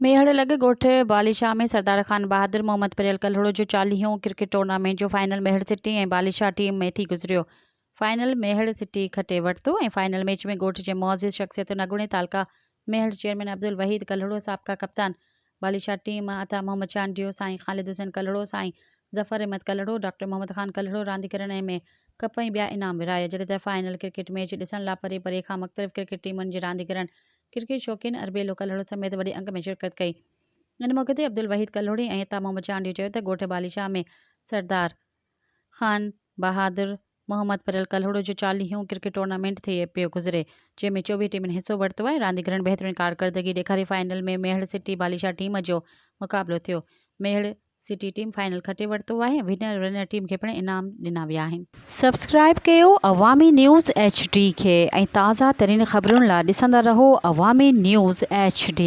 मेहड़ लॻ ॻोठ बालिशाह में सरदार खान बहादुर मोहम्मद परियल कल्हड़ो जो 40हों क्रिकेट टूर्नामेंट जो फाइनल मेहड़ सिटी ऐं बालिशाह टीम में थी गुज़रियो। फाइनल मेहड़ सिटी खटे वरितो ऐं फाइनल मैच में ॻोठ जे मुअज़्ज़िज़ शख़्सियतुनि अॻूणे तालका मेहड़ चेयरमैन अब्दुल वहीद कल्हड़ो, साबिक़ा कप्तान बालिशाह टीम अता मोहम्मद चांडियो, साईं ख़ालिद हुसैन कल्हड़ो, साईं ज़फ़र अहमद कल्हड़ो, डॉक्टर मोहम्मद ख़ान कल्हड़ो रांदीगरनि में कप ऐं ॿिया इनाम विरहाया। जॾहिं त फाइनल क्रिकेट मैच ॾिसण लाइ परे परे खां मुख़्तलिफ़ क्रिकेट टीमुनि जे रांदीगरनि क्रिकेट शौक़ीन अरबेलो कल्हड़ो समेत वॾे अंग में शिरकत कई। इन मौक़े ते अब्दुल वहीद कल्हड़ी ऐं अता मोहम्मद चांडियो चयो त ॻोठ बालिशाह में सरदार खान बहादुर मोहम्मद परियल कल्हड़ो जो 40हों क्रिकेट टूर्नामेंट थिए पियो गुज़रे, जंहिंमें 24 टीमुनि हिसो वरितो आहे। रांदीगरनि बहितरीन कारकर्दगी ॾेखारे फाइनल में मेहड़ सिटी बालिशाह टीम जो मुक़ाबिलो थियो। मेहड़ सिटी टीम फाइनल खटे वरितो आहे। विनर टीम खे पिणु इनाम ॾिना विया आहिनि। सब्सक्राइब कयो अवामी न्यूज़ HD खे ऐं ताज़ा तरीन ख़बरुनि लाइ ॾिसंदा रहो अवामी न्यूज़ HD।